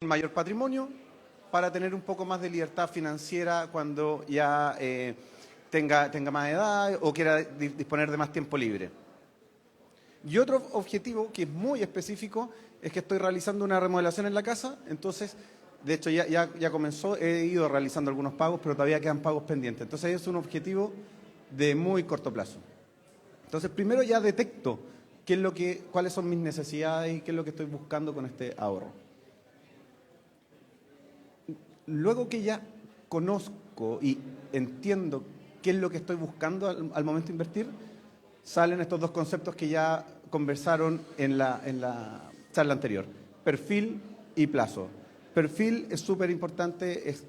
mayor patrimonio para tener un poco más de libertad financiera cuando ya tenga más edad o quiera disponer de más tiempo libre. Y otro objetivo que es muy específico es que estoy realizando una remodelación en la casa, entonces, de hecho ya comenzó, he ido realizando algunos pagos, pero todavía quedan pagos pendientes. Entonces es un objetivo de muy corto plazo. Entonces primero ya detecto cuáles son mis necesidades y qué es lo que estoy buscando con este ahorro. Luego que ya conozco y entiendo qué es lo que estoy buscando al momento de invertir, salen estos dos conceptos que ya conversaron en la charla anterior: perfil y plazo. Perfil es súper importante, es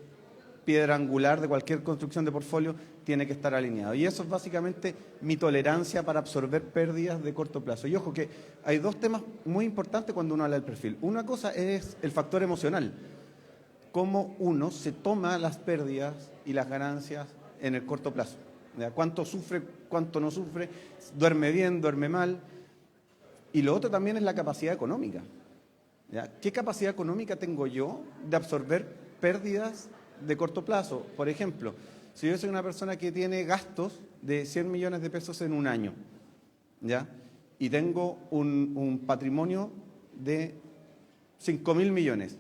piedra angular de cualquier construcción de portfolio, tiene que estar alineado. Y eso es básicamente mi tolerancia para absorber pérdidas de corto plazo. Y ojo que hay dos temas muy importantes cuando uno habla del perfil. Una cosa es el factor emocional, cómo uno se toma las pérdidas y las ganancias en el corto plazo. ¿Ya? Cuánto sufre, cuánto no sufre, duerme bien, duerme mal. Y lo otro también es la capacidad económica. ¿Ya? ¿Qué capacidad económica tengo yo de absorber pérdidas de corto plazo? Por ejemplo, si yo soy una persona que tiene gastos de 100 millones de pesos en un año, ¿ya? Y tengo un patrimonio de 5.000 millones,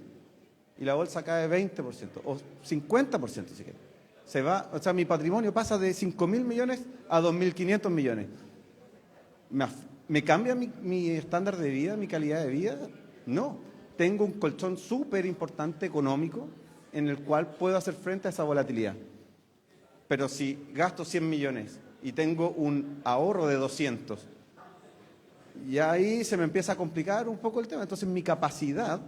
y la bolsa cae 20% o 50% si quiere. O sea, mi patrimonio pasa de 5.000 millones a 2.500 millones. ¿Me cambia mi estándar de vida, mi calidad de vida? No. Tengo un colchón súper importante económico en el cual puedo hacer frente a esa volatilidad. Pero si gasto 100 millones y tengo un ahorro de 200, y ahí se me empieza a complicar un poco el tema. Entonces mi capacidad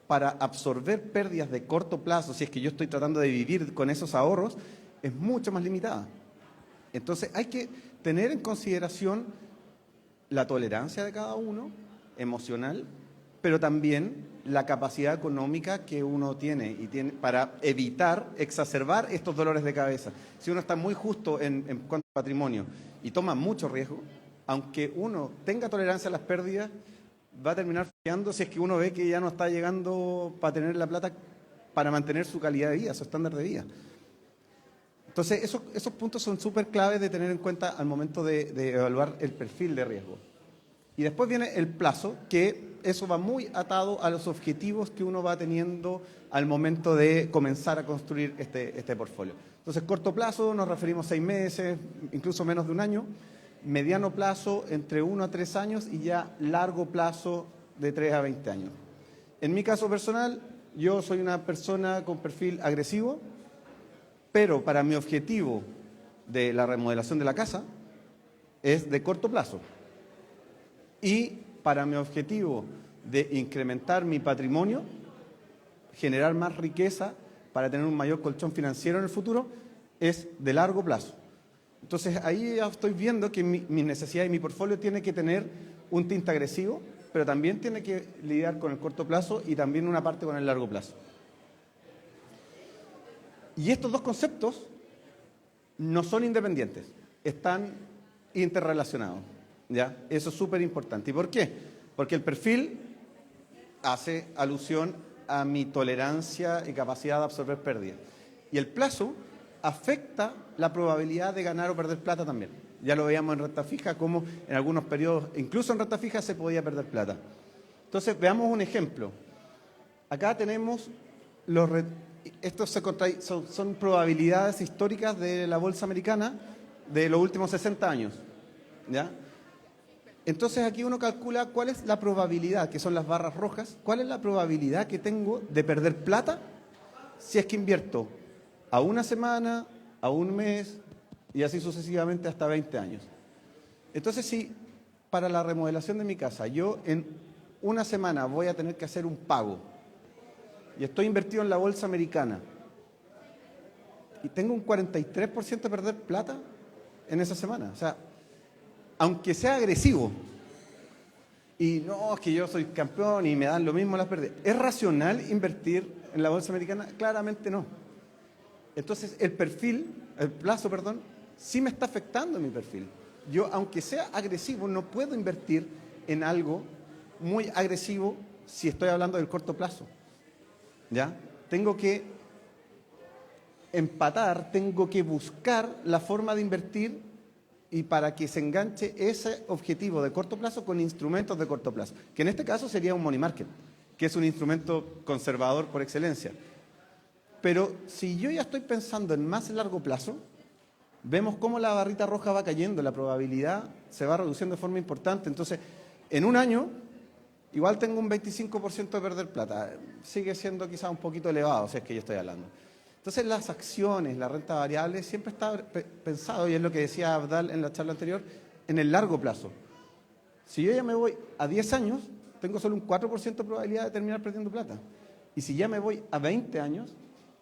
para absorber pérdidas de corto plazo, si es que yo estoy tratando de vivir con esos ahorros, es mucho más limitada. Entonces hay que tener en consideración la tolerancia de cada uno, emocional, pero también la capacidad económica que uno tiene para evitar exacerbar estos dolores de cabeza. Si uno está muy justo en cuanto a patrimonio y toma mucho riesgo, aunque uno tenga tolerancia a las pérdidas, va a terminar fallando si es que uno ve que ya no está llegando para tener la plata para mantener su calidad de vida, su estándar de vida. Entonces, esos puntos son súper claves de tener en cuenta al momento de evaluar el perfil de riesgo. Y después viene el plazo, que eso va muy atado a los objetivos que uno va teniendo al momento de comenzar a construir este portfolio. Entonces, corto plazo nos referimos a 6 meses, incluso menos de un año. Mediano plazo entre 1 a 3 años y ya largo plazo de 3 a 20 años. En mi caso personal, yo soy una persona con perfil agresivo, pero para mi objetivo de la remodelación de la casa es de corto plazo. Y para mi objetivo de incrementar mi patrimonio, generar más riqueza para tener un mayor colchón financiero en el futuro, es de largo plazo. Entonces ahí ya estoy viendo que mi necesidad y mi portfolio tiene que tener un tinte agresivo, pero también tiene que lidiar con el corto plazo y también una parte con el largo plazo. Y estos dos conceptos no son independientes, están interrelacionados, ¿ya? Eso es súper importante. ¿Y por qué? Porque el perfil hace alusión a mi tolerancia y capacidad de absorber pérdidas. Y el plazo afecta la probabilidad de ganar o perder plata también. Ya lo veíamos en renta fija, como en algunos periodos, incluso en renta fija, se podía perder plata. Entonces, veamos un ejemplo. Acá tenemos estos son probabilidades históricas de la bolsa americana de los últimos 60 años, ¿ya? Entonces aquí uno calcula cuál es la probabilidad, que son las barras rojas, cuál es la probabilidad que tengo de perder plata si es que invierto a una semana, a un mes y así sucesivamente hasta 20 años. Entonces, si para la remodelación de mi casa yo en una semana voy a tener que hacer un pago y estoy invertido en la bolsa americana y tengo un 43% de perder plata en esa semana, o sea, aunque sea agresivo, y no, es que yo soy campeón y me dan lo mismo las pérdidas, ¿es racional invertir en la bolsa americana? Claramente no. Entonces, el plazo, sí me está afectando mi perfil. Yo, aunque sea agresivo, no puedo invertir en algo muy agresivo si estoy hablando del corto plazo. ¿ya? Tengo que empatar, tengo que buscar la forma de invertir y para que se enganche ese objetivo de corto plazo con instrumentos de corto plazo, que en este caso sería un money market, que es un instrumento conservador por excelencia. Pero si yo ya estoy pensando en más largo plazo, vemos cómo la barrita roja va cayendo, la probabilidad se va reduciendo de forma importante. Entonces, en un año, igual tengo un 25% de perder plata. Sigue siendo quizás un poquito elevado, si es que yo estoy hablando. Entonces, las acciones, la renta variable, siempre está pensado, y es lo que decía Abdal en la charla anterior, en el largo plazo. Si yo ya me voy a 10 años, tengo solo un 4% de probabilidad de terminar perdiendo plata. Y si ya me voy a 20 años,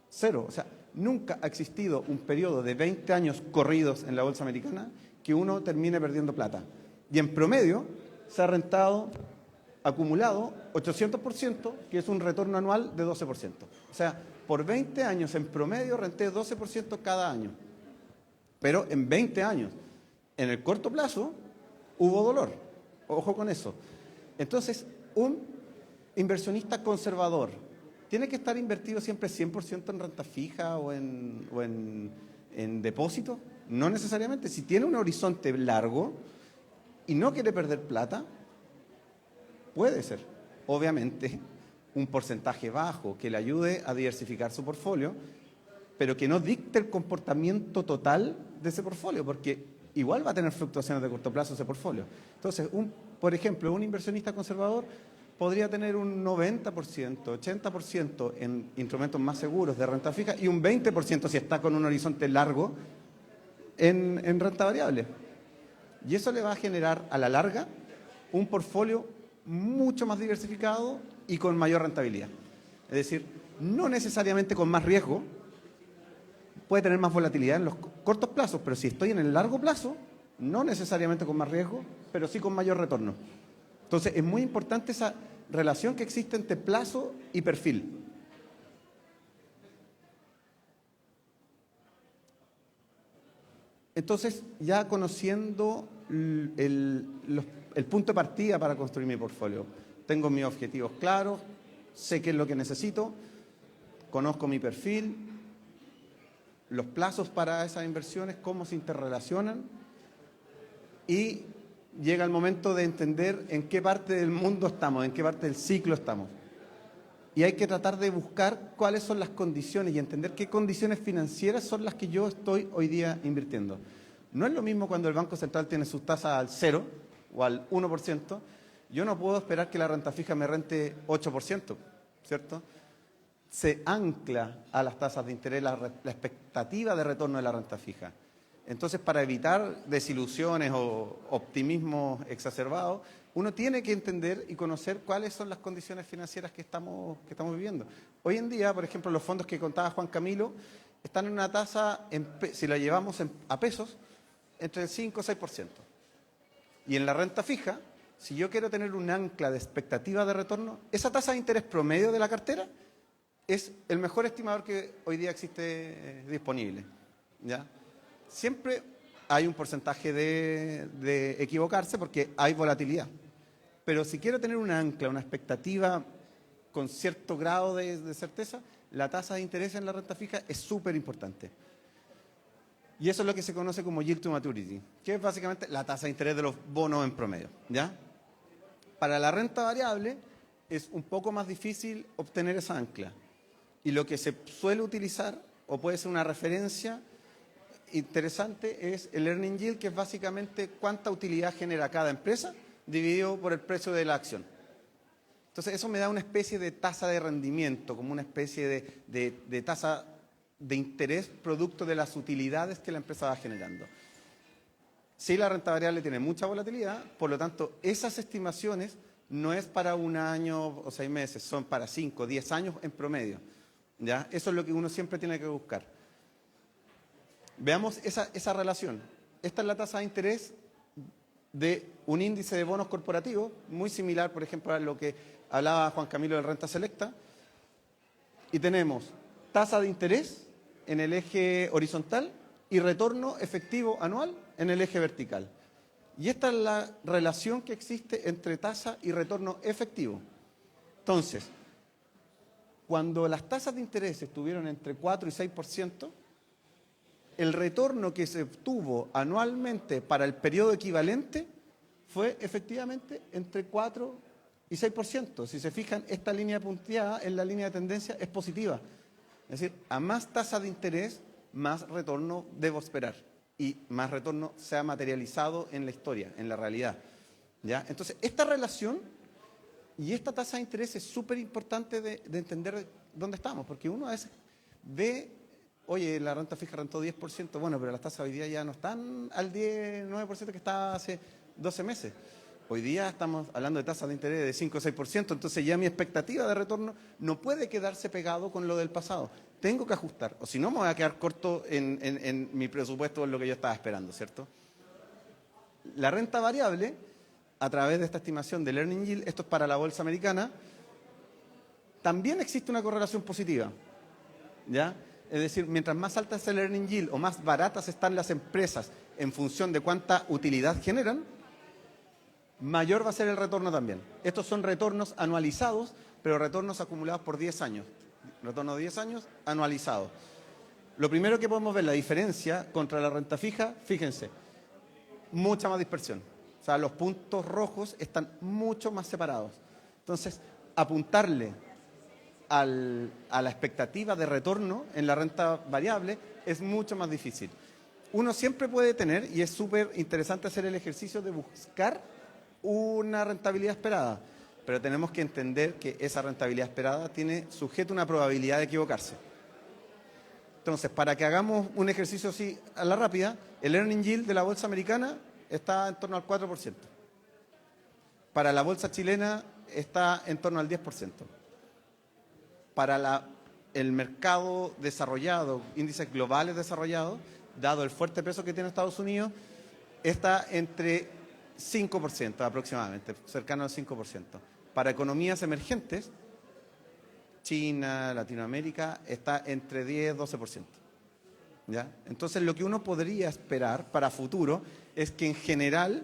cero. O sea, nunca ha existido un periodo de 20 años corridos en la bolsa americana que uno termine perdiendo plata. Y en promedio se ha rentado, acumulado, 800%, que es un retorno anual de 12%. O sea, por 20 años en promedio renté 12% cada año. Pero en 20 años, en el corto plazo, hubo dolor. Ojo con eso. Entonces, un inversionista conservador tiene que estar invertido siempre 100% en renta fija o en depósito. No necesariamente. Si tiene un horizonte largo y no quiere perder plata, puede ser, obviamente, un porcentaje bajo que le ayude a diversificar su portfolio, pero que no dicte el comportamiento total de ese portfolio, porque igual va a tener fluctuaciones de corto plazo ese portfolio. Entonces, por ejemplo, un inversionista conservador podría tener un 90%, 80% en instrumentos más seguros de renta fija y un 20% si está con un horizonte largo en renta variable. Y eso le va a generar a la larga un portfolio mucho más diversificado y con mayor rentabilidad. Es decir, no necesariamente con más riesgo, puede tener más volatilidad en los cortos plazos, pero si estoy en el largo plazo, no necesariamente con más riesgo, pero sí con mayor retorno. Entonces, es muy importante esa relación que existe entre plazo y perfil. Entonces, ya conociendo el punto de partida para construir mi portfolio, tengo mis objetivos claros, sé qué es lo que necesito, conozco mi perfil, los plazos para esas inversiones, cómo se interrelacionan y llega el momento de entender en qué parte del mundo estamos, en qué parte del ciclo estamos. Y hay que tratar de buscar cuáles son las condiciones y entender qué condiciones financieras son las que yo estoy hoy día invirtiendo. No es lo mismo cuando el Banco Central tiene sus tasas al 0 o al 1%. Yo no puedo esperar que la renta fija me rente 8%, ¿cierto? Se ancla a las tasas de interés la expectativa de retorno de la renta fija. Entonces, para evitar desilusiones o optimismo exacerbado, uno tiene que entender y conocer cuáles son las condiciones financieras que estamos viviendo. Hoy en día, por ejemplo, los fondos que contaba Juan Camilo están en una tasa, si la llevamos a pesos, entre el 5 y 6%. Y en la renta fija, si yo quiero tener un ancla de expectativa de retorno, esa tasa de interés promedio de la cartera es el mejor estimador que hoy día existe disponible, ¿ya? Siempre hay un porcentaje de equivocarse porque hay volatilidad. Pero si quiero tener un ancla, una expectativa con cierto grado de certeza, la tasa de interés en la renta fija es súper importante. Y eso es lo que se conoce como yield to maturity, que es básicamente la tasa de interés de los bonos en promedio, ¿ya? Para la renta variable es un poco más difícil obtener esa ancla. Y lo que se suele utilizar, o puede ser una referencia interesante, es el earning yield, que es básicamente cuánta utilidad genera cada empresa dividido por el precio de la acción. Entonces, eso me da una especie de tasa de rendimiento, como una especie de tasa de interés producto de las utilidades que la empresa va generando. Si la renta variable tiene mucha volatilidad, por lo tanto, esas estimaciones no es para un año o 6 meses, son para 5 o 10 años en promedio, ¿ya? Eso es lo que uno siempre tiene que buscar. Veamos esa relación. Esta es la tasa de interés de un índice de bonos corporativos, muy similar, por ejemplo, a lo que hablaba Juan Camilo de renta selecta. Y tenemos tasa de interés en el eje horizontal y retorno efectivo anual en el eje vertical. Y esta es la relación que existe entre tasa y retorno efectivo. Entonces, cuando las tasas de interés estuvieron entre 4 y 6%, el retorno que se obtuvo anualmente para el periodo equivalente fue efectivamente entre 4 y 6%. Si se fijan, esta línea punteada en la línea de tendencia es positiva. Es decir, a más tasa de interés, más retorno debo esperar. Y más retorno se ha materializado en la historia, en la realidad. ¿Ya? Entonces, esta relación y esta tasa de interés es súper importante de entender dónde estamos, porque uno a veces ve, oye, la renta fija rentó 10%, bueno, pero las tasas hoy día ya no están al 10, 9% que estaba hace 12 meses. Hoy día estamos hablando de tasas de interés de 5 o 6%, entonces ya mi expectativa de retorno no puede quedarse pegado con lo del pasado. Tengo que ajustar, o si no me voy a quedar corto en mi presupuesto en lo que yo estaba esperando, ¿cierto? La renta variable, a través de esta estimación del earning yield, esto es para la bolsa americana, también existe una correlación positiva, ¿ya? Es decir, mientras más alta es el earning yield o más baratas están las empresas en función de cuánta utilidad generan, mayor va a ser el retorno también. Estos son retornos anualizados, pero retornos acumulados por 10 años. Retorno de 10 años anualizados. Lo primero que podemos ver, la diferencia contra la renta fija, fíjense, mucha más dispersión. O sea, los puntos rojos están mucho más separados. Entonces, apuntarle a la expectativa de retorno en la renta variable es mucho más difícil. Uno siempre puede tener, y es súper interesante hacer el ejercicio de buscar una rentabilidad esperada, pero tenemos que entender que esa rentabilidad esperada tiene sujeto una probabilidad de equivocarse. Entonces, para que hagamos un ejercicio así a la rápida, el earning yield de la bolsa americana está en torno al 4%. Para la bolsa chilena está en torno al 10%. Para el mercado desarrollado, índices globales desarrollados, dado el fuerte peso que tiene Estados Unidos, está entre 5% aproximadamente, cercano al 5%. Para economías emergentes, China, Latinoamérica, está entre 10 y 12%. ¿Ya? Entonces, lo que uno podría esperar para futuro es que en general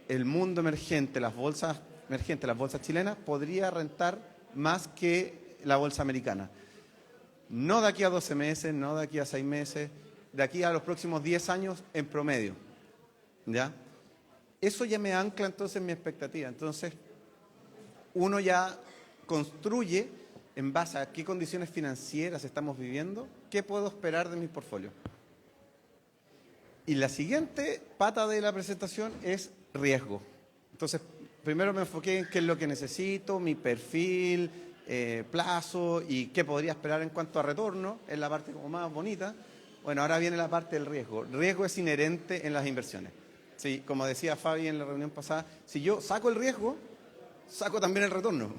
el mundo emergente, las bolsas emergentes, las bolsas chilenas, podría rentar más que la bolsa americana. No de aquí a 12 meses, no de aquí a 6 meses, de aquí a los próximos 10 años en promedio. ¿Ya? Eso ya me ancla entonces en mi expectativa. Entonces, uno ya construye en base a qué condiciones financieras estamos viviendo, qué puedo esperar de mi portfolio. Y la siguiente pata de la presentación es riesgo. Entonces, primero me enfoqué en qué es lo que necesito, mi perfil, plazo y qué podría esperar en cuanto a retorno, es la parte como más bonita. Bueno, ahora viene la parte del riesgo. El riesgo es inherente en las inversiones. Sí, como decía Fabi en la reunión pasada, si yo saco el riesgo, saco también el retorno.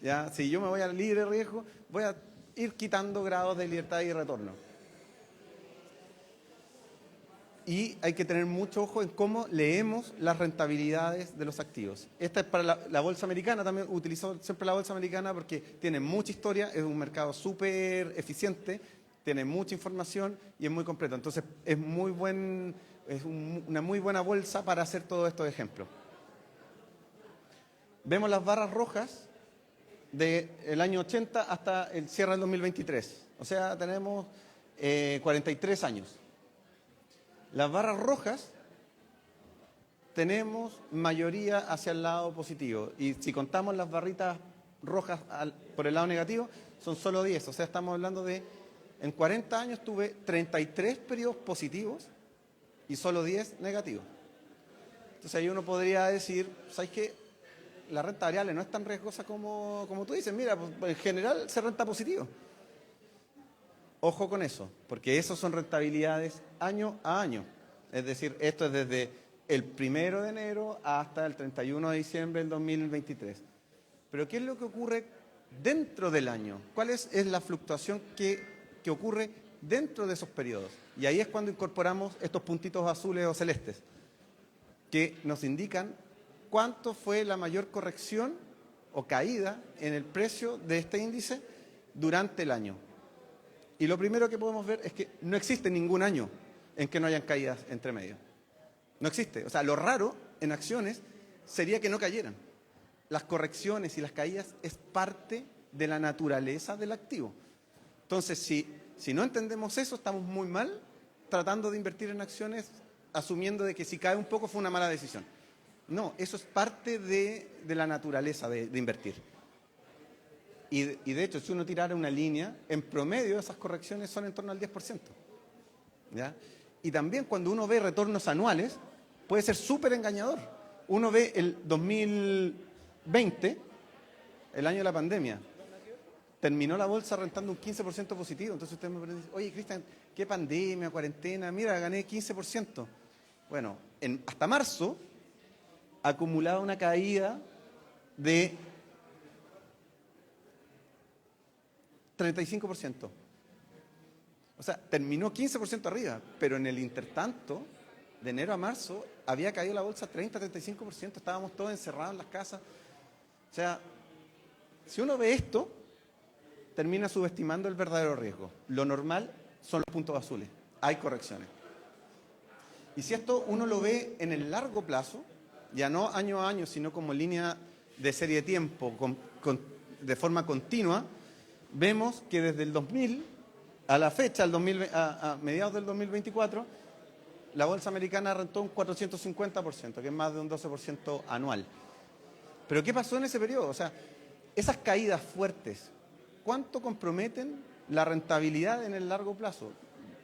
¿Ya? Si yo me voy al libre riesgo, voy a ir quitando grados de libertad y retorno. Y hay que tener mucho ojo en cómo leemos las rentabilidades de los activos. Esta es para la bolsa americana, también utilizo siempre la bolsa americana porque tiene mucha historia, es un mercado súper eficiente, tiene mucha información y es muy completo. Entonces es una muy buena bolsa para hacer todos estos ejemplos. Vemos las barras rojas del año 80 hasta el cierre del 2023. O sea, tenemos 43 años. Las barras rojas tenemos mayoría hacia el lado positivo. Y si contamos las barritas rojas por el lado negativo, son solo 10. O sea, estamos hablando de, en 40 años tuve 33 periodos positivos y solo 10 negativos. Entonces ahí uno podría decir, ¿sabes qué? La renta variable no es tan riesgosa como tú dices. Mira, pues, en general se renta positivo. Ojo con eso, porque esos son rentabilidades año a año. Es decir, esto es desde el 1 de enero hasta el 31 de diciembre del 2023. Pero ¿qué es lo que ocurre dentro del año? ¿Cuál es la fluctuación que ocurre dentro de esos periodos? Y ahí es cuando incorporamos estos puntitos azules o celestes, que nos indican cuánto fue la mayor corrección o caída en el precio de este índice durante el año. Y lo primero que podemos ver es que no existe ningún año en que no hayan caídas entre medio. No existe. O sea, lo raro en acciones sería que no cayeran. Las correcciones y las caídas es parte de la naturaleza del activo. Entonces, si no entendemos eso, estamos muy mal tratando de invertir en acciones asumiendo de que si cae un poco fue una mala decisión. No, eso es parte de la naturaleza de invertir. Y de hecho, si uno tirara una línea, en promedio esas correcciones son en torno al 10%. ¿Ya? Y también cuando uno ve retornos anuales, puede ser súper engañador. Uno ve el 2020, el año de la pandemia, terminó la bolsa rentando un 15% positivo. Entonces usted me pregunta, oye, Cristian, ¿qué pandemia, cuarentena? Mira, gané 15%. Bueno, hasta marzo acumulaba una caída de 35%. O sea, terminó 15% arriba, pero en el intertanto, de enero a marzo, había caído la bolsa 30-35%, estábamos todos encerrados en las casas. O sea, si uno ve esto, termina subestimando el verdadero riesgo. Lo normal son los puntos azules, hay correcciones. Y si esto uno lo ve en el largo plazo, ya no año a año, sino como línea de serie de tiempo, de forma continua, vemos que desde el 2000 a la fecha, a mediados del 2024, la bolsa americana rentó un 450%, que es más de un 12% anual. Pero ¿qué pasó en ese periodo? O sea, esas caídas fuertes, ¿cuánto comprometen la rentabilidad en el largo plazo?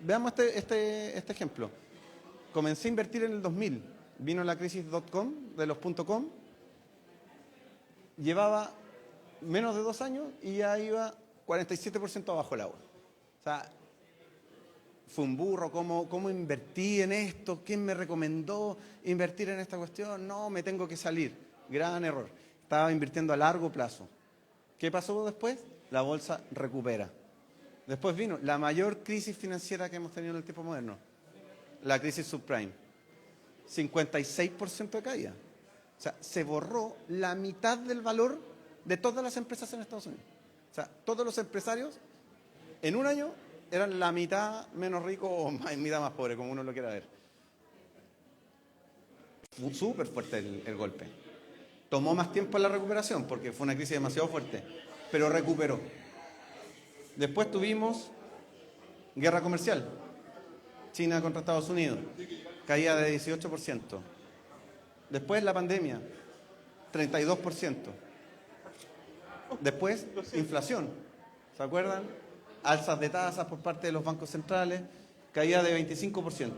Veamos este ejemplo. Comencé a invertir en el 2000, vino la crisis .com, de los .com, llevaba menos de 2 años y ya iba 47% abajo el agua. O sea, fue un burro, ¿cómo invertí en esto? ¿Quién me recomendó invertir en esta cuestión? No, me tengo que salir. Gran error. Estaba invirtiendo a largo plazo. ¿Qué pasó después? La bolsa recupera. Después vino la mayor crisis financiera que hemos tenido en el tiempo moderno, la crisis subprime. 56% de caída. O sea, se borró la mitad del valor de todas las empresas en Estados Unidos. O sea, todos los empresarios en un año eran la mitad menos rico o mitad más pobre, como uno lo quiera ver. Fue súper fuerte el golpe. Tomó más tiempo en la recuperación porque fue una crisis demasiado fuerte, pero recuperó. Después tuvimos guerra comercial, China contra Estados Unidos, caída de 18%. Después la pandemia, 32%. Después inflación, ¿se acuerdan? Alzas de tasas por parte de los bancos centrales, caída de 25%.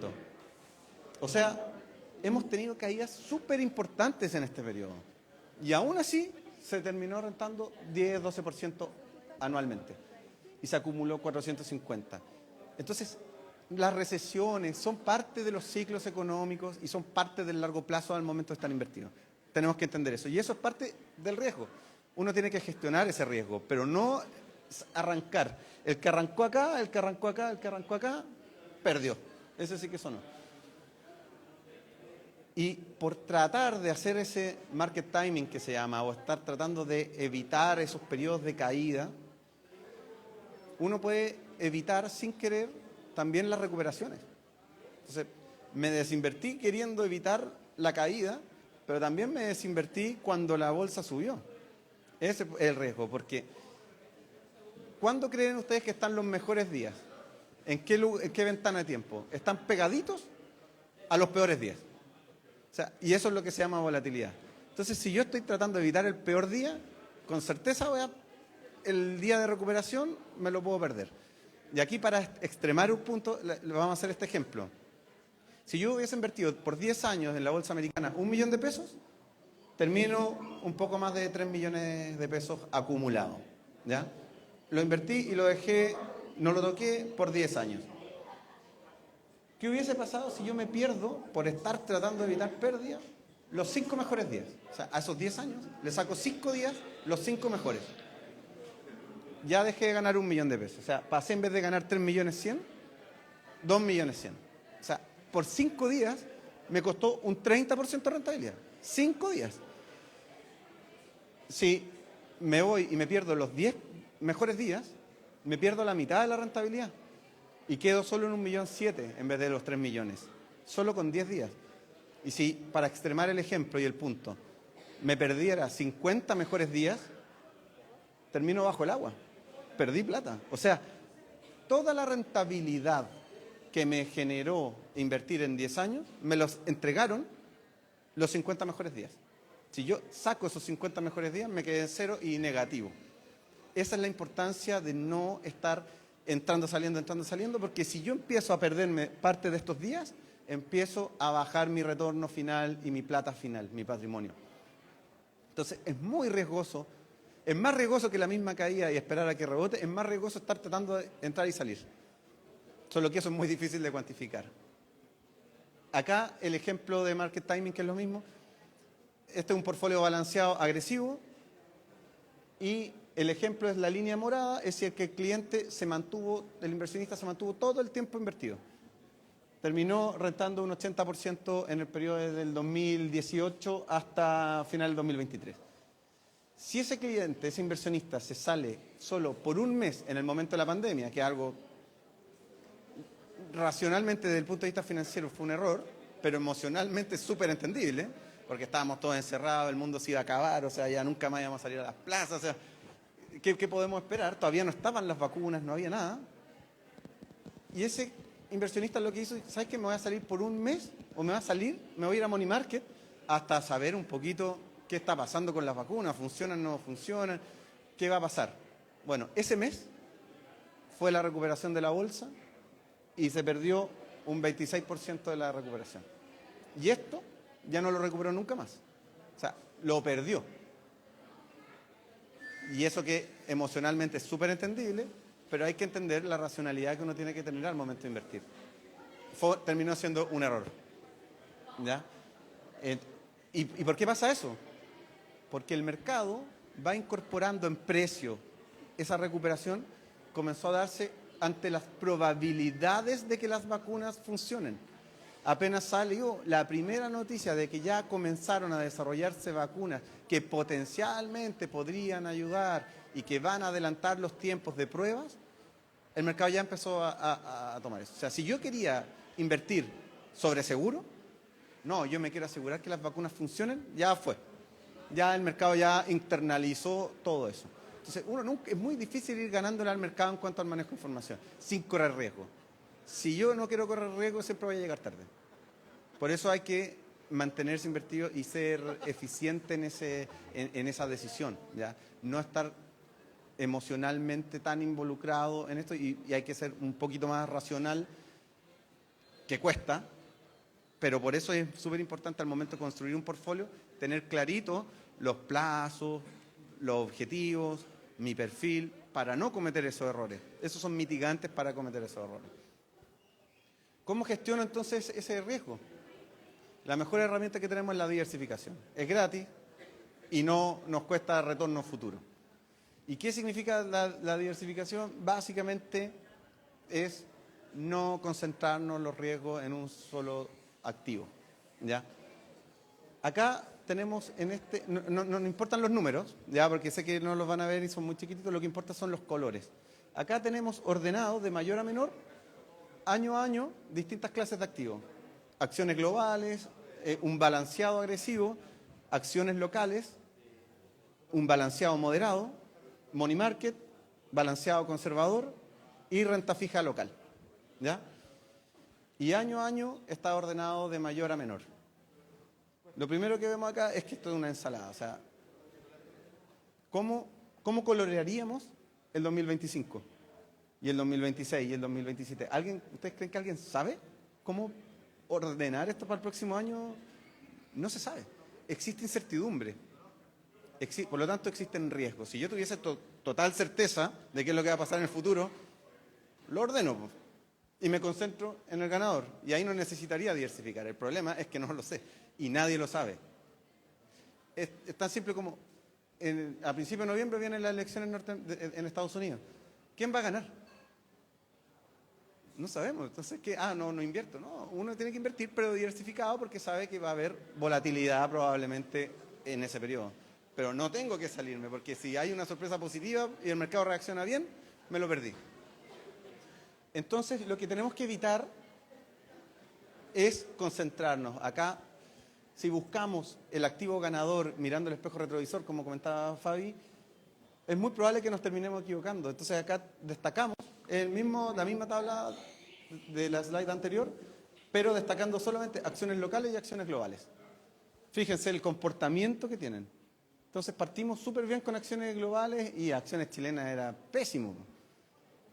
O sea, hemos tenido caídas súper importantes en este periodo. Y aún así se terminó rentando 10-12% anualmente. Y se acumuló 450. Entonces, las recesiones son parte de los ciclos económicos y son parte del largo plazo al momento de estar invertidos. Tenemos que entender eso. Y eso es parte del riesgo. Uno tiene que gestionar ese riesgo, pero no arrancar. El que arrancó acá, el que arrancó acá, el que arrancó acá, perdió. Ese sí que sonó. Y por tratar de hacer ese market timing que se llama, o estar tratando de evitar esos periodos de caída, uno puede evitar sin querer también las recuperaciones. Entonces, me desinvertí queriendo evitar la caída, pero también me desinvertí cuando la bolsa subió. Ese es el riesgo, porque ¿cuándo creen ustedes que están los mejores días? ¿En qué ventana de tiempo? Están pegaditos a los peores días. O sea, y eso es lo que se llama volatilidad. Entonces, si yo estoy tratando de evitar el peor día, con certeza el día de recuperación me lo puedo perder. Y aquí, para extremar un punto, le vamos a hacer este ejemplo. Si yo hubiese invertido por 10 años en la bolsa americana $1.000.000 de pesos, termino un poco más de 3 millones de pesos acumulados. ¿Ya? Lo invertí y lo dejé, no lo toqué por 10 años. ¿Qué hubiese pasado si yo me pierdo, por estar tratando de evitar pérdidas, los 5 mejores días? O sea, a esos 10 años le saco 5 días, los 5 mejores. Ya dejé de ganar $1.000.000 de pesos. O sea, pasé en vez de ganar 3.100.000, 2.100.000. O sea, por 5 días me costó un 30% de rentabilidad. 5 días. Si me voy y me pierdo los 10 mejores días, me pierdo la mitad de la rentabilidad. Y quedo solo en 1.700.000 en vez de los 3 millones. Solo con 10 días. Y si, para extremar el ejemplo y el punto, me perdiera 50 mejores días, termino bajo el agua, perdí plata. O sea, toda la rentabilidad que me generó invertir en 10 años, me los entregaron los 50 mejores días. Si yo saco esos 50 mejores días, me quedé en cero y negativo. Esa es la importancia de no estar entrando, saliendo, porque si yo empiezo a perderme parte de estos días, empiezo a bajar mi retorno final y mi plata final, mi patrimonio. Entonces, es muy riesgoso, es más riesgoso que la misma caída y esperar a que rebote, es más riesgoso estar tratando de entrar y salir. Solo que eso es muy difícil de cuantificar. Acá el ejemplo de market timing, que es lo mismo. Este es un portfolio balanceado agresivo y el ejemplo es la línea morada, es decir, que el cliente se mantuvo, el inversionista se mantuvo todo el tiempo invertido. Terminó rentando un 80% en el periodo desde el 2018 hasta final del 2023. Si ese cliente, ese inversionista, se sale solo por un mes en el momento de la pandemia, que es algo racionalmente desde el punto de vista financiero fue un error, pero emocionalmente es súper entendible, porque estábamos todos encerrados, el mundo se iba a acabar, o sea, ya nunca más íbamos a salir a las plazas, o sea, ¿qué podemos esperar? Todavía no estaban las vacunas, no había nada. Y ese inversionista lo que hizo, ¿sabes qué? Me voy a salir por un mes, o me voy a ir a Money Market, hasta saber un poquito qué está pasando con las vacunas, funcionan, no funcionan, qué va a pasar. Bueno, ese mes fue la recuperación de la bolsa, y se perdió un 26% de la recuperación. Y esto ya no lo recuperó nunca más. O sea, lo perdió. Y eso que emocionalmente es súper entendible, pero hay que entender la racionalidad que uno tiene que tener al momento de invertir. Terminó siendo un error. ¿Ya? ¿Y por qué pasa eso? Porque el mercado va incorporando en precio esa recuperación, comenzó a darse ante las probabilidades de que las vacunas funcionen. Apenas salió la primera noticia de que ya comenzaron a desarrollarse vacunas que potencialmente podrían ayudar y que van a adelantar los tiempos de pruebas, el mercado ya empezó a tomar eso. O sea, si yo quería invertir sobre seguro, no, yo me quiero asegurar que las vacunas funcionen, ya fue. Ya el mercado ya internalizó todo eso. Entonces, es muy difícil ir ganándole al mercado en cuanto al manejo de información, sin correr riesgo. Si yo no quiero correr riesgo, siempre voy a llegar tarde. Por eso hay que mantenerse invertido y ser eficiente en esa decisión, ¿ya? No estar emocionalmente tan involucrado en esto y hay que ser un poquito más racional, que cuesta, pero por eso es súper importante al momento de construir un portfolio, tener clarito los plazos, los objetivos, mi perfil, para no cometer esos errores. Esos son mitigantes para cometer esos errores. ¿Cómo gestiono entonces ese riesgo? La mejor herramienta que tenemos es la diversificación. Es gratis y no nos cuesta retorno futuro. ¿Y qué significa la diversificación? Básicamente es no concentrarnos los riesgos en un solo activo, ¿ya? Acá tenemos no nos importan los números, ya, porque sé que no los van a ver y son muy chiquititos, lo que importa son los colores. Acá tenemos ordenados de mayor a menor, año a año, distintas clases de activos. Acciones globales, un balanceado agresivo, acciones locales, un balanceado moderado, money market, balanceado conservador y renta fija local, ¿ya? Y año a año está ordenado de mayor a menor. Lo primero que vemos acá es que esto es una ensalada. O sea, ¿cómo colorearíamos el 2025? Y el 2026 y el 2027. ¿Ustedes creen que alguien sabe cómo ordenar esto para el próximo año? No se sabe. Existe incertidumbre. Por lo tanto, existen riesgos. Si yo tuviese total certeza de qué es lo que va a pasar en el futuro, lo ordeno y me concentro en el ganador. Y ahí no necesitaría diversificar. El problema es que no lo sé. Y nadie lo sabe. Es tan simple como, a principios de noviembre vienen las elecciones en Estados Unidos. ¿Quién va a ganar? No sabemos. Entonces, no invierto. No, uno tiene que invertir, pero diversificado, porque sabe que va a haber volatilidad probablemente en ese periodo. Pero no tengo que salirme, porque si hay una sorpresa positiva y el mercado reacciona bien, me lo perdí. Entonces, lo que tenemos que evitar es concentrarnos. Acá, si buscamos el activo ganador mirando el espejo retrovisor, como comentaba Fabi, es muy probable que nos terminemos equivocando. Entonces acá destacamos la misma tabla de la slide anterior, pero destacando solamente acciones locales y acciones globales. Fíjense el comportamiento que tienen. Entonces partimos súper bien con acciones globales y acciones chilenas era pésimo.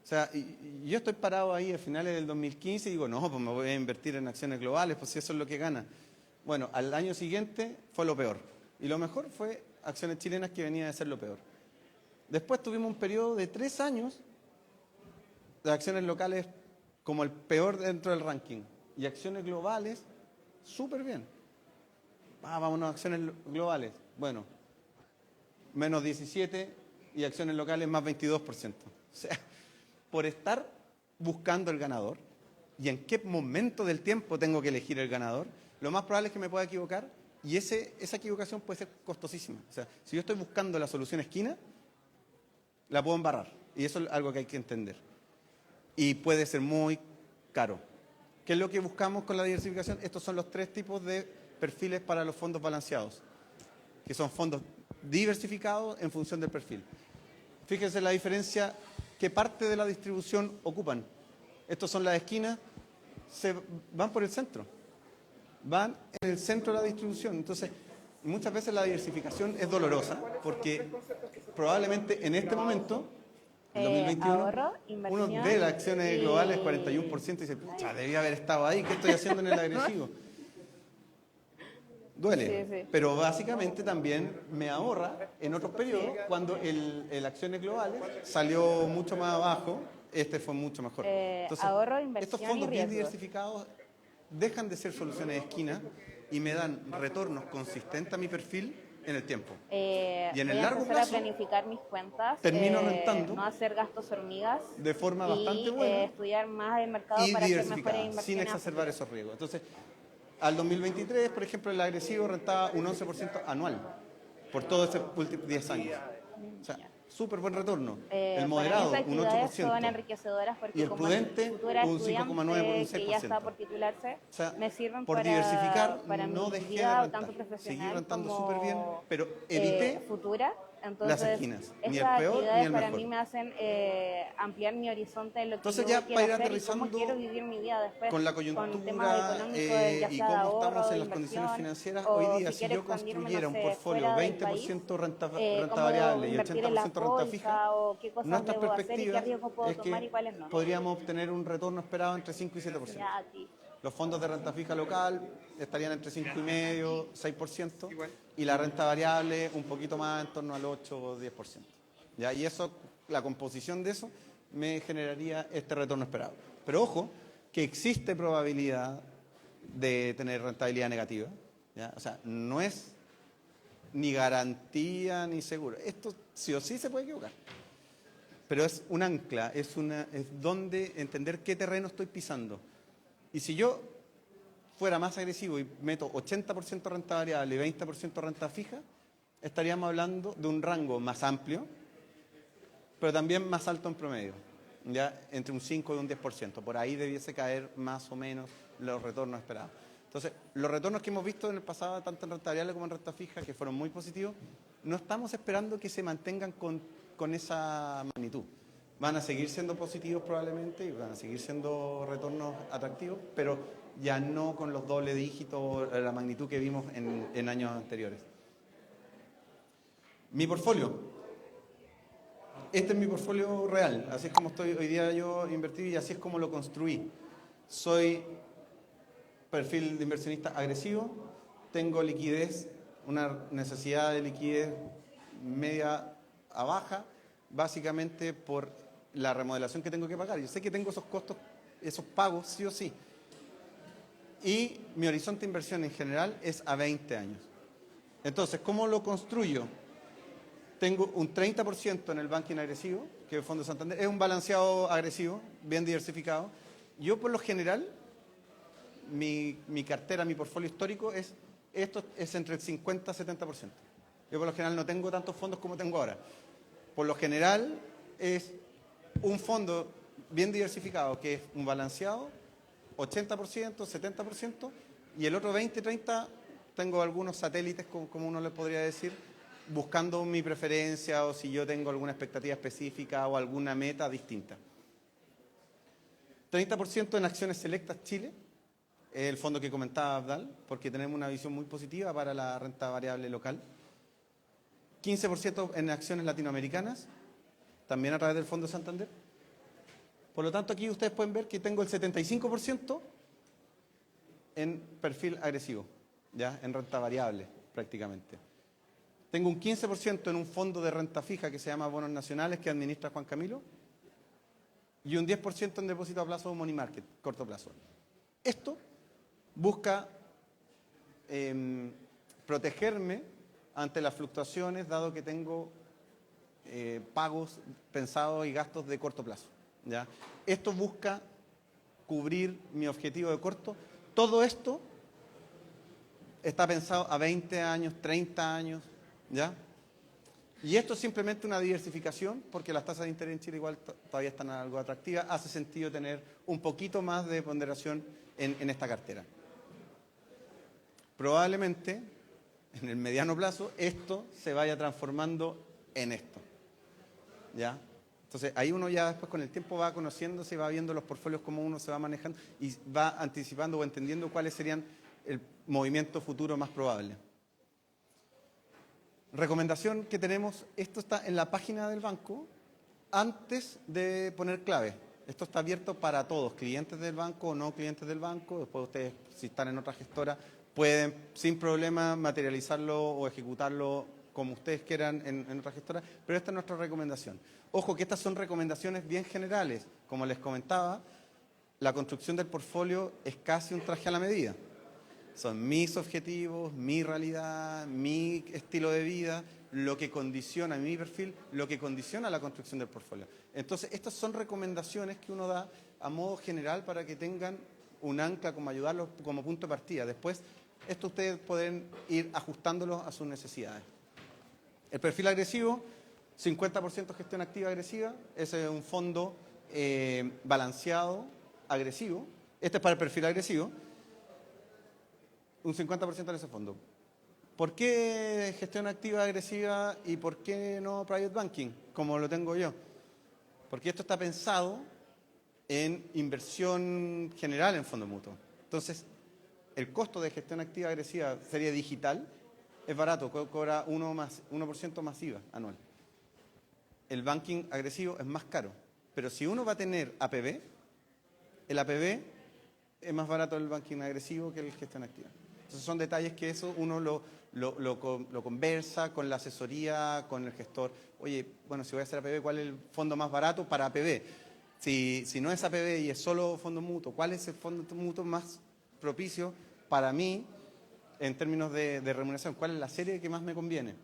O sea, y yo estoy parado ahí a finales del 2015 y digo, no, pues me voy a invertir en acciones globales, pues si eso es lo que gana. Bueno, al año siguiente fue lo peor. Y lo mejor fue acciones chilenas, que venía de ser lo peor. Después tuvimos un periodo de 3 años de acciones locales como el peor dentro del ranking. Y acciones globales, súper bien. Vámonos a acciones globales. Bueno, menos 17 y acciones locales más 22%. O sea, por estar buscando el ganador y en qué momento del tiempo tengo que elegir el ganador, lo más probable es que me pueda equivocar y esa equivocación puede ser costosísima. O sea, si yo estoy buscando la solución esquina, la puedo embarrar y eso es algo que hay que entender. Y puede ser muy caro. ¿Qué es lo que buscamos con la diversificación? Estos son los 3 tipos de perfiles para los fondos balanceados, que son fondos diversificados en función del perfil. Fíjense la diferencia, qué parte de la distribución ocupan. Estos son las esquinas, van por el centro, van en el centro de la distribución. Entonces, muchas veces la diversificación es dolorosa, porque probablemente en este momento, en 2021, ahorro, uno ve las acciones globales 41% y dice, pucha, debía haber estado ahí, ¿qué estoy haciendo en el agresivo? Duele, sí. pero básicamente también me ahorra en otros periodos cuando el acciones globales salió mucho más abajo, este fue mucho mejor. Entonces, ahorro, inversión estos fondos y bien riesgos. diversificados dejan de ser soluciones de esquina y me dan retornos consistentes a mi perfil en el tiempo. Y en el largo voy a empezar plazo a planificar mis cuentas, termino rentando no hacer gastos hormigas de forma bastante buena estudiar más el mercado y para hacer mejores diversificada, inversiones sin exacerbar esos riesgos. Entonces, al 2023, por ejemplo, el agresivo rentaba un 11% anual por todos estos últimos 10 años. O sea, súper buen retorno. El moderado, para mí un esas actividades 8%. son enriquecedoras porque Y el como prudente, futura un estudiante 5,9 por un que ya está 6%. por titularse, O sea, me sirven por diversificar, para no mi dejé de vida rentar. tanto Seguí profesional rentando como súper bien, pero evité futura. Entonces, las esquinas, ni el esas peor ni actividades el para mejor. mí me hacen ampliar mi horizonte de lo que Entonces yo ya quiero para ir hacer y cómo aterrizando quiero vivir mi vida después con la con temas coyuntura económicos, ya y sea de cómo ahorro, estamos de en las condiciones inversión, financieras, o hoy día, si si quiero yo expandirme, construyera no un sé, portfolio fuera del país, 20% renta cómo variable y invertir en la 80% renta fija, bolsa o qué cosas nuestras debo hacer y qué perspectivas riesgos puedo es tomar y que cuáles no. podríamos obtener un retorno esperado entre 5 y 7%. Ya a ti. Los fondos de renta fija local estarían entre 5,5 y 6%, y la renta variable un poquito más, en torno al 8 o 10%. ¿Ya? Y eso, la composición de eso me generaría este retorno esperado. Pero ojo, que existe probabilidad de tener rentabilidad negativa. ¿Ya? O sea, no es ni garantía ni seguro. Esto sí o sí se puede equivocar. Pero es un ancla, es donde entender qué terreno estoy pisando. Y si yo fuera más agresivo y meto 80% renta variable y 20% renta fija, estaríamos hablando de un rango más amplio, pero también más alto en promedio, ya entre un 5 y un 10%. Por ahí debiese caer más o menos los retornos esperados. Entonces, los retornos que hemos visto en el pasado, tanto en renta variable como en renta fija, que fueron muy positivos, no estamos esperando que se mantengan con esa magnitud. Van a seguir siendo positivos probablemente y van a seguir siendo retornos atractivos, pero ya no con los doble dígitos, la magnitud que vimos en años anteriores. Mi portfolio. Este es mi portfolio real, así es como estoy hoy día yo invertido y así es como lo construí. Soy perfil de inversionista agresivo, tengo liquidez, una necesidad de liquidez media a baja, básicamente por la remodelación que tengo que pagar. Yo sé que tengo esos costos, esos pagos sí o sí. Y mi horizonte de inversión en general es a 20 años. Entonces, ¿cómo lo construyo? Tengo un 30% en el banking agresivo, que es el Fondo Santander. Es un balanceado agresivo, bien diversificado. Yo, por lo general, mi cartera, mi portfolio histórico es entre el 50 y 70%. Yo, por lo general, no tengo tantos fondos como tengo ahora. Por lo general, es un fondo bien diversificado, que es un balanceado, 80%, 70%, y el otro 20, 30, tengo algunos satélites, como uno le podría decir, buscando mi preferencia o si yo tengo alguna expectativa específica o alguna meta distinta. 30% en acciones selectas Chile, el fondo que comentaba Abdal, porque tenemos una visión muy positiva para la renta variable local. 15% en acciones latinoamericanas, también a través del Fondo Santander. Por lo tanto, aquí ustedes pueden ver que tengo el 75% en perfil agresivo, ¿ya? En renta variable prácticamente. Tengo un 15% en un fondo de renta fija que se llama Bonos Nacionales, que administra Juan Camilo, y un 10% en depósito a plazo money market, corto plazo. Esto busca protegerme ante las fluctuaciones, dado que tengo pagos pensados y gastos de corto plazo, ¿ya? Esto busca cubrir mi objetivo de corto. Todo esto está pensado a 20 años, 30 años, ¿ya? Y esto es simplemente una diversificación, porque las tasas de interés en Chile igual todavía están algo atractivas. Hace sentido tener un poquito más de ponderación en esta cartera. Probablemente, en el mediano plazo, esto se vaya transformando en esto, ¿ya? Entonces, ahí uno ya después con el tiempo va conociéndose, va viendo los portfolios, cómo uno se va manejando y va anticipando o entendiendo cuáles serían el movimiento futuro más probable. Recomendación que tenemos, esto está en la página del banco antes de poner clave. Esto está abierto para todos, clientes del banco o no clientes del banco. Después ustedes, si están en otra gestora, pueden sin problema materializarlo o ejecutarlo como ustedes quieran en otra gestora, pero esta es nuestra recomendación. Ojo que estas son recomendaciones bien generales. Como les comentaba, la construcción del portfolio es casi un traje a la medida. Son mis objetivos, mi realidad, mi estilo de vida, lo que condiciona mi perfil, lo que condiciona la construcción del portfolio. Entonces, estas son recomendaciones que uno da a modo general para que tengan un ancla como ayudarlos como punto de partida. Después, esto ustedes pueden ir ajustándolo a sus necesidades. El perfil agresivo, 50% gestión activa agresiva, ese es un fondo balanceado agresivo. Este es para el perfil agresivo. Un 50% en ese fondo. ¿Por qué gestión activa agresiva y por qué no private banking, como lo tengo yo? Porque esto está pensado en inversión general en fondo mutuo. Entonces, el costo de gestión activa agresiva serie digital es barato, cobra 1% más IVA anual. El banking agresivo es más caro, pero si uno va a tener APB, el APB es más barato el banking agresivo que el gestión activa. Entonces son detalles que eso uno lo conversa con la asesoría, con el gestor. Oye, bueno, si voy a hacer APB, ¿cuál es el fondo más barato para APB? Si no es APB y es solo fondo mutuo, ¿cuál es el fondo mutuo más propicio para mí en términos de remuneración? ¿Cuál es la serie que más me conviene?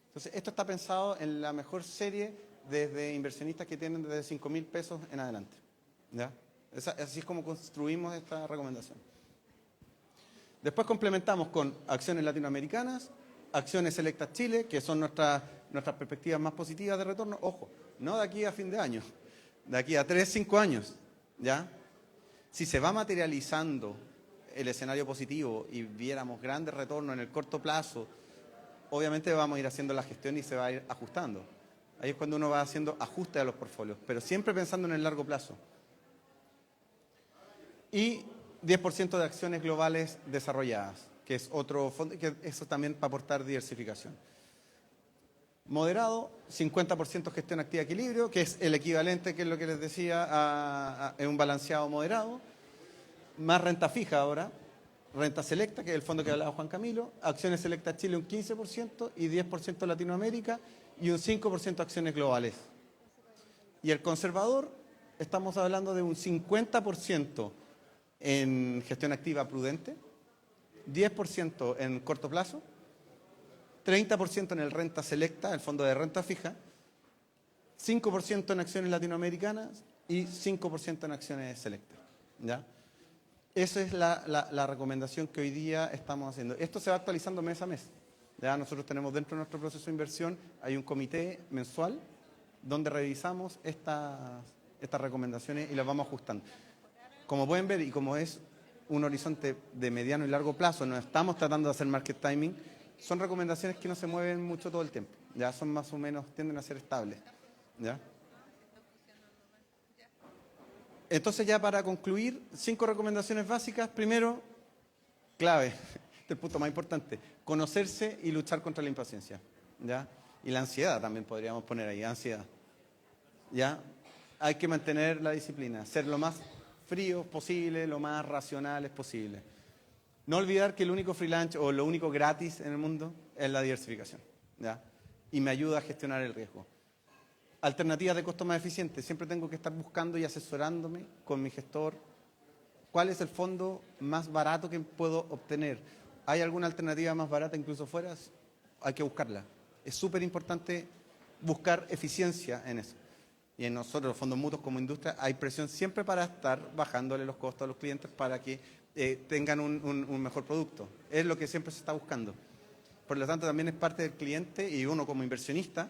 Entonces, esto está pensado en la mejor serie desde inversionistas que tienen desde 5.000 pesos en adelante, ¿ya? Así es como construimos esta recomendación. Después complementamos con acciones latinoamericanas, acciones selectas Chile, que son nuestras perspectivas más positivas de retorno. Ojo, no de aquí a fin de año, de aquí a 3, 5 años, ¿ya? Si se va materializando el escenario positivo y viéramos grandes retornos en el corto plazo, obviamente vamos a ir haciendo la gestión y se va a ir ajustando. Ahí es cuando uno va haciendo ajustes a los portfolios, pero siempre pensando en el largo plazo. Y 10% de acciones globales desarrolladas, que es otro fondo, que eso también para aportar diversificación. Moderado, 50% gestión activa equilibrio, que es el equivalente, que es lo que les decía, a un balanceado moderado. Más renta fija ahora, renta selecta, que es el fondo que hablaba Juan Camilo, acciones selectas Chile un 15% y 10% Latinoamérica y un 5% acciones globales. Y el conservador, estamos hablando de un 50% en gestión activa prudente, 10% en corto plazo, 30% en el renta selecta, el fondo de renta fija, 5% en acciones latinoamericanas y 5% en acciones selectas, ¿ya? Esa es la recomendación que hoy día estamos haciendo. Esto se va actualizando mes a mes. Ya nosotros tenemos dentro de nuestro proceso de inversión, hay un comité mensual donde revisamos estas recomendaciones y las vamos ajustando. Como pueden ver, y como es un horizonte de mediano y largo plazo, no estamos tratando de hacer market timing, son recomendaciones que no se mueven mucho todo el tiempo. Ya son más o menos, tienden a ser estables. ¿Ya? Entonces ya para concluir, 5 recomendaciones básicas. Primero, clave, este es el punto más importante, conocerse y luchar contra la impaciencia. ¿Ya? Y la ansiedad también podríamos poner ahí, ansiedad. ¿Ya? Hay que mantener la disciplina, ser lo más frío posible, lo más racionales posible. No olvidar que el único free lunch o lo único gratis en el mundo es la diversificación. ¿Ya? Y me ayuda a gestionar el riesgo. Alternativas de costo más eficientes. Siempre tengo que estar buscando y asesorándome con mi gestor. ¿Cuál es el fondo más barato que puedo obtener? ¿Hay alguna alternativa más barata incluso fuera? Hay que buscarla. Es súper importante buscar eficiencia en eso. Y en nosotros, los fondos mutuos como industria, hay presión siempre para estar bajándole los costos a los clientes para que tengan un mejor producto. Es lo que siempre se está buscando. Por lo tanto, también es parte del cliente y uno como inversionista,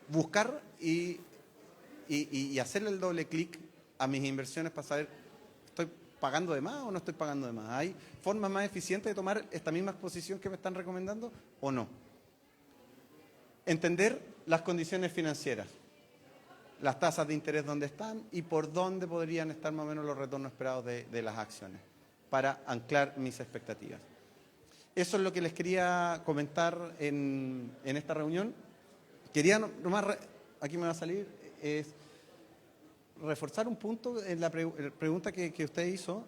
buscar y hacerle el doble clic a mis inversiones para saber, ¿estoy pagando de más o no estoy pagando de más? ¿Hay formas más eficientes de tomar esta misma exposición que me están recomendando o no? Entender las condiciones financieras, las tasas de interés dónde están y por dónde podrían estar más o menos los retornos esperados de las acciones para anclar mis expectativas. Eso es lo que les quería comentar en esta reunión. Quería nomás, aquí me va a salir, es reforzar un punto en la pregunta que usted hizo.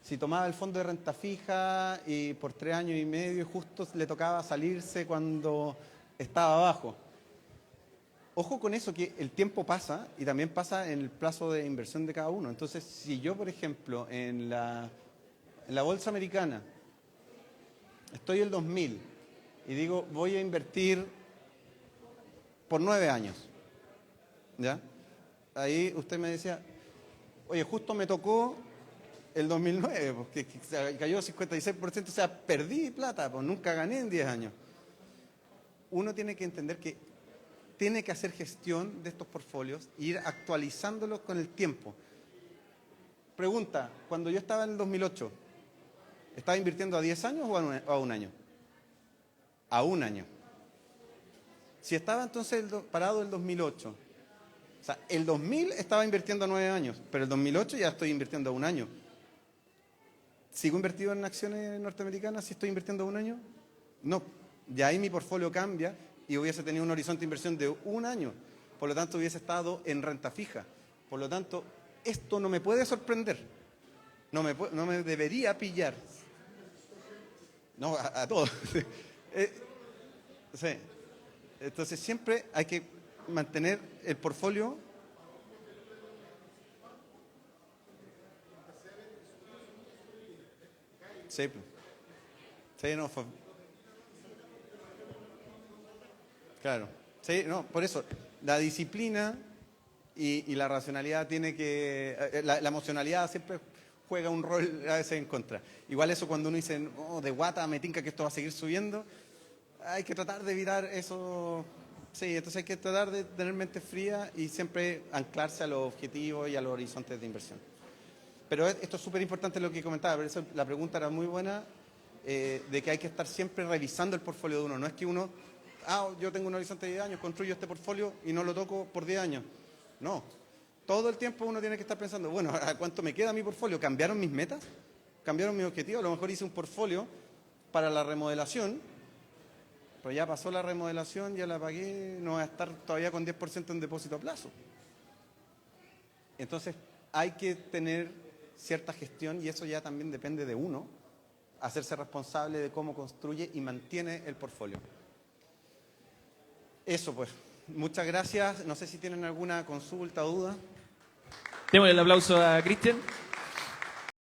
Si tomaba el fondo de renta fija y por 3 años y medio justo le tocaba salirse cuando estaba abajo. Ojo con eso, que el tiempo pasa y también pasa en el plazo de inversión de cada uno. Entonces, si yo, por ejemplo, en la bolsa americana estoy el 2000 y digo, voy a invertir por 9 años, ¿ya? Ahí usted me decía, oye, justo me tocó el 2009, porque cayó 56%, o sea, perdí plata, pues nunca gané en 10 años. Uno tiene que entender que tiene que hacer gestión de estos portfolios e ir actualizándolos con el tiempo. Pregunta, cuando yo estaba en el 2008, ¿estaba invirtiendo a 10 años o a un año? A un año. Si estaba entonces parado el 2008, o sea, el 2000 estaba invirtiendo a 9 años, pero el 2008 ya estoy invirtiendo a un año. ¿Sigo invertido en acciones norteamericanas si estoy invirtiendo a un año? No, ya ahí mi portfolio cambia y hubiese tenido un horizonte de inversión de un año. Por lo tanto, hubiese estado en renta fija. Por lo tanto, esto no me puede sorprender. No me debería pillar. No, a todos. Sí. Entonces, siempre hay que mantener el portfolio. Sí, sí, no, claro. Sí, no, por eso, la disciplina y la racionalidad tiene que... La emocionalidad siempre juega un rol a veces en contra. Igual eso cuando uno dice, oh, de guata me tinca que esto va a seguir subiendo, hay que tratar de evitar eso. Sí, entonces hay que tratar de tener mente fría y siempre anclarse a los objetivos y a los horizontes de inversión. Pero esto es súper importante lo que comentaba, por eso la pregunta era muy buena, de que hay que estar siempre revisando el portfolio de uno. No es que uno, yo tengo un horizonte de 10 años, construyo este portfolio y no lo toco por 10 años. No, todo el tiempo uno tiene que estar pensando, bueno, ¿a cuánto me queda mi portfolio? ¿Cambiaron mis metas? ¿Cambiaron mis objetivos? A lo mejor hice un portfolio para la remodelación, pero ya pasó la remodelación, ya la pagué, no voy a estar todavía con 10% en depósito a plazo. Entonces hay que tener cierta gestión y eso ya también depende de uno, hacerse responsable de cómo construye y mantiene el portfolio. Eso pues, muchas gracias. No sé si tienen alguna consulta o duda. Démosle el aplauso a Cristian.